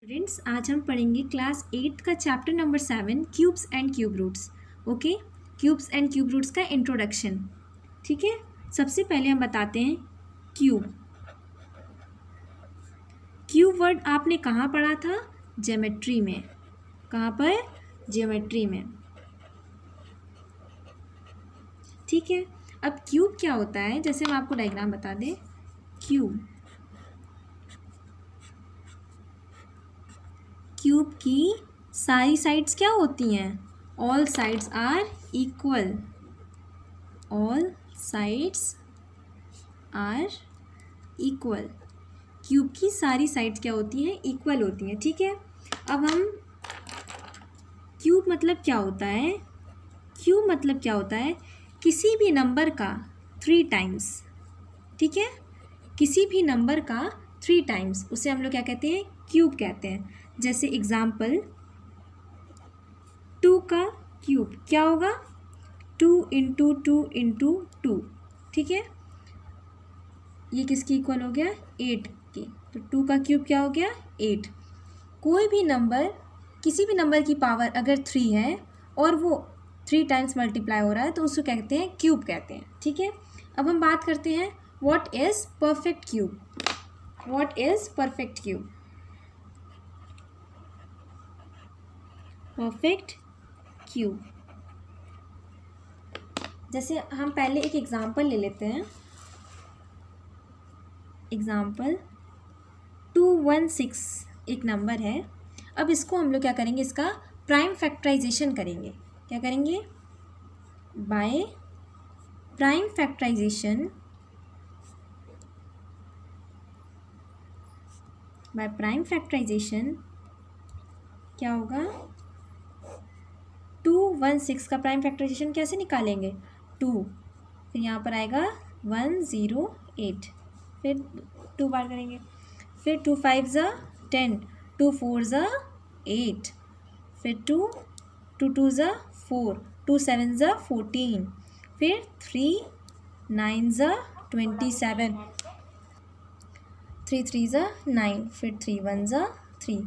Students, आज हम पढ़ेंगे क्लास 8 का chapter number 7 cubes and cube roots. Okay, cubes and cube roots का इंट्रोडक्शन। ठीक है, सबसे पहले हम बताते हैं क्यूब। क्यूब वर्ड आपने कहाँ पढ़ा था? ज्योमेट्री में। कहाँ पर? ज्योमेट्री में। ठीक है, अब क्यूब क्या होता है, जैसे हम आपको डायग्राम बता दें। क्यूब की सारी साइड्स क्या होती हैं? All sides are equal. All sides are equal. Cube की सारी साइड्स क्या होती हैं? इक्वल होती हैं। ठीक है, अब हम क्यूब मतलब क्या होता है? क्यूब मतलब क्या होता है? किसी भी नंबर का 3 टाइम्स। ठीक है, किसी भी नंबर का 3 टाइम्स, उसे हम लोग क्या कहते हैं? क्यूब कहते हैं। जैसे एग्जाम्पल 2 का क्यूब क्या होगा? 2 इंटू 2 इंटू 2। ठीक है, ये किसकी इक्वल हो गया? 8 की। तो 2 का क्यूब क्या हो गया? 8। कोई भी नंबर, किसी भी नंबर की पावर अगर 3 है और वो 3 टाइम्स मल्टीप्लाई हो रहा है तो उसको कहते हैं क्यूब कहते हैं। ठीक है, अब हम बात करते हैं what is perfect cube. What is perfect cube? Perfect cube, जैसे हम पहले एक एग्जांपल ले लेते हैं। एग्जांपल 216 एक नंबर है। अब इसको हम लोग क्या करेंगे? इसका प्राइम फैक्टराइजेशन करेंगे। क्या करेंगे? By prime factorisation. By prime factorisation क्या होगा? 216 का प्राइम फैक्टराइजेशन कैसे निकालेंगे? 2, फिर यहाँ पर आएगा 108, फिर 2 बार करेंगे, फिर 2 5 ज़ा 10, 2 4 ज़ा 8, फिर 2 2 ज़ा 4, 2 7 ज़ा 14, फिर 3 9 ज़ा 27, 3 3 ज़ा 9, फिर 3 1 ज़ा 3।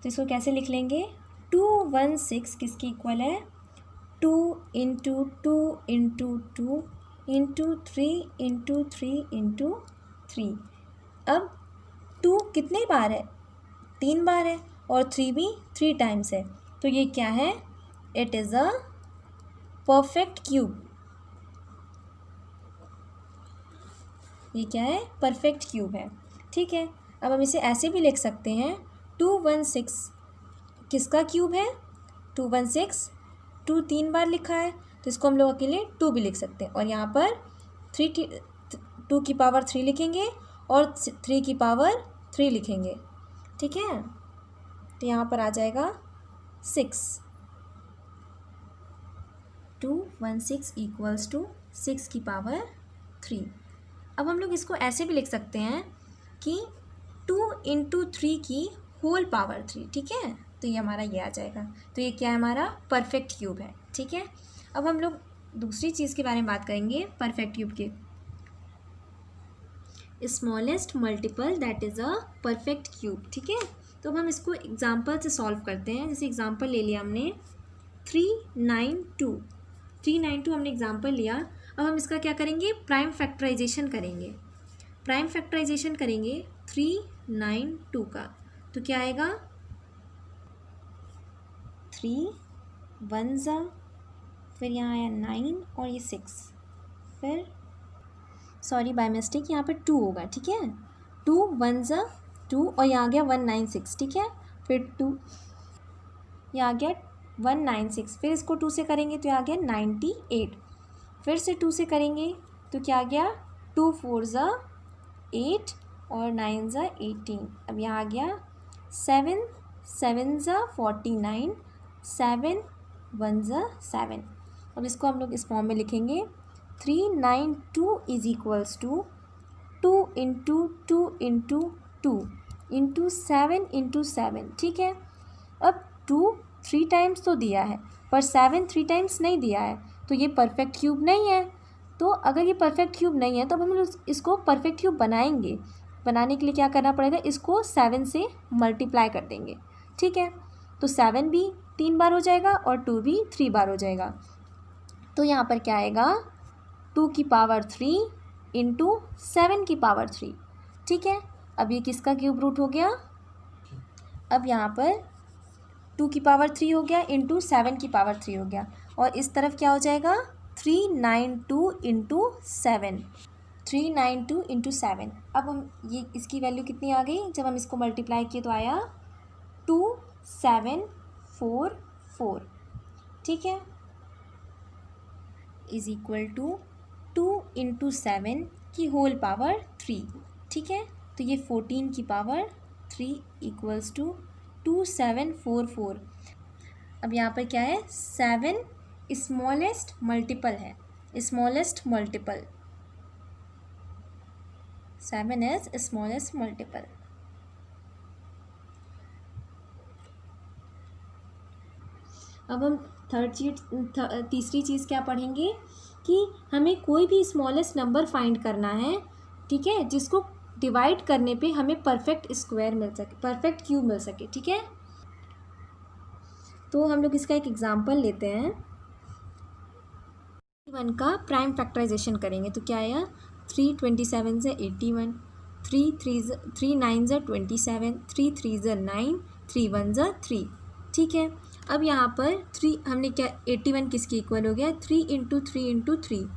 तो इसको कैसे लिख लेंगे? 216 किसकी इक्वल है? 2 into 2 into 2 into 3 into 3 into 3। अब 2 कितने बार है? 3 बार है, और 3 भी 3 टाइम्स है। तो ये क्या है? It is a perfect cube. ये क्या है? परफेक्ट क्यूब है। ठीक है, अब हम इसे ऐसे भी लिख सकते हैं 216 किसका क्यूब है? 216, 2 3 बार लिखा है तो इसको हम लोग अकेले 2 भी लिख सकते हैं, और यहाँ पर 2 की पावर 3 लिखेंगे और 3 की पावर 3 लिखेंगे। ठीक है, तो यहाँ पर आ जाएगा 6। 216 इक्वल्स टू 6 की पावर 3। अब हम लोग इसको ऐसे भी लिख सकते हैं कि 2 इंटू 3 की होल पावर 3। ठीक है, तो ये हमारा ये आ जाएगा। तो ये क्या है? हमारा परफेक्ट क्यूब है। ठीक है, अब हम लोग दूसरी चीज़ के बारे में बात करेंगे परफेक्ट क्यूब के। Smallest multiple that is a perfect cube. ठीक है, तो अब हम इसको एग्जाम्पल से सॉल्व करते हैं। जैसे एग्जाम्पल ले लिया हमने 392। 392 हमने एग्जाम्पल लिया। अब हम इसका क्या करेंगे? प्राइम फैक्टराइजेशन करेंगे। प्राइम फैक्टराइजेशन करेंगे 392 का, तो क्या आएगा? 3 1 ज़ा, फिर यहाँ आया 9 और ये 6, फिर सॉरी बाय मिस्टेक यहाँ पर 2 होगा। ठीक है, 2 1 ज़ा 2 और यहाँ आ गया 196। ठीक है, फिर 2 यहाँ आ गया 196, फिर इसको 2 से करेंगे तो यहाँ आ गया 98, फिर से 2 से करेंगे तो क्या आ गया? 2 4 ज़ा 8 और 9 ज़ा 18। अब यहाँ आ गया 7 7 ज़ा 49, 7 1 ज़ा 7। अब इसको हम लोग इस फॉर्म में लिखेंगे 392 is equals to 2 into 2 into 2 into 7 into 7। ठीक है, अब 2 3 टाइम्स तो दिया है पर 7 3 टाइम्स नहीं दिया है, तो ये परफेक्ट क्यूब नहीं है। तो अगर ये परफेक्ट क्यूब नहीं है तो अब हम लोग इसको परफेक्ट क्यूब बनाएंगे बनाने के लिए क्या करना पड़ेगा, इसको 7 से मल्टीप्लाई कर देंगे, ठीक है। तो 7 भी 3 बार हो जाएगा और 2 भी 3 बार हो जाएगा। तो यहाँ पर क्या आएगा, 2 की पावर 3 इंटू 7 की पावर 3, ठीक है। अब ये किसका क्यूब रूट हो गया, अब यहाँ पर 2 की पावर 3 हो गया इंटू 7 की पावर 3 हो गया, और इस तरफ क्या हो जाएगा 392 इंटू 7, 392 इंटू 7। अब हम ये इसकी वैल्यू कितनी आ गई, जब हम इसको मल्टीप्लाई किए तो आया 2744, ठीक है, इज इक्वल टू 2 इंटू 7 की होल पावर 3, ठीक है। तो ये 14 की पावर 3 इक्वल्स टू 2744। अब यहाँ पर क्या है, 7 स्मॉलेस्ट मल्टीपल है, smallest multiple, 7 is smallest multiple. अब हम तीसरी चीज़ क्या पढ़ेंगे कि हमें कोई भी स्मॉलेस्ट नंबर फाइंड करना है, ठीक है, जिसको डिवाइड करने पे हमें परफेक्ट स्क्वायर मिल सके, परफेक्ट क्यूब मिल सके, ठीक है। तो हम लोग इसका एक एग्जांपल लेते हैं, 1 का प्राइम फैक्टराइजेशन करेंगे तो क्या आया, 3 27 से 81, 3 9 से 27, 3 3 से 9, 3 1 से 3, ठीक है। अब यहाँ पर 3 हमने क्या, 81 किसके इक्वल हो गया, 3 इंटू 3 इंटू 3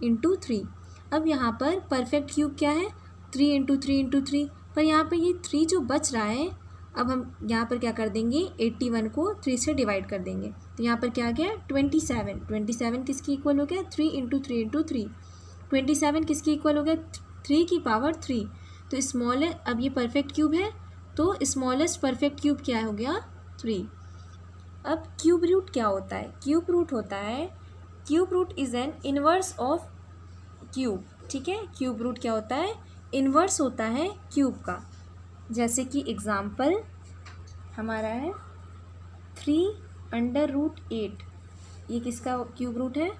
इंटू 3। अब यहाँ पर परफेक्ट क्यूब क्या है, 3 इंटू 3 इंटू 3, पर यहाँ पर ये 3 जो बच रहा है, अब हम यहाँ पर क्या कर देंगे, 81 को 3 से डिवाइड कर देंगे, तो यहाँ पर क्या आ गया 27, 27 किसकी इक्वल हो गया, 3 इंटू 3 इंटू 3, 27 किसकी इक्वल हो गया, 3 की पावर 3। तो स्मॉल है, अब ये परफेक्ट क्यूब है तो स्मॉलेस्ट परफेक्ट क्यूब क्या हो गया, 3। अब क्यूब रूट क्या होता है, क्यूब रूट होता है, cube root is an inverse of cube, ठीक है। क्यूब रूट क्या होता है, इनवर्स होता है क्यूब का। जैसे कि एग्ज़ाम्पल हमारा है 3√8, ये किसका क्यूब रूट है,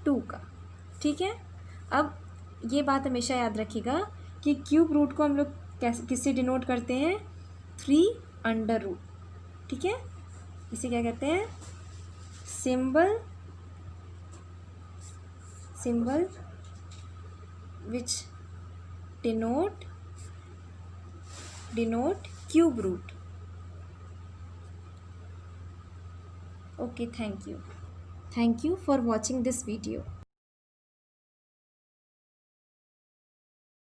2 का, ठीक है। अब ये बात हमेशा याद रखिएगा कि क्यूब रूट को हम लोग कैसे किससे डिनोट करते हैं, 3√, ठीक है। इसे क्या कहते हैं, symbol which denote cube root. Okay, thank you for watching this video.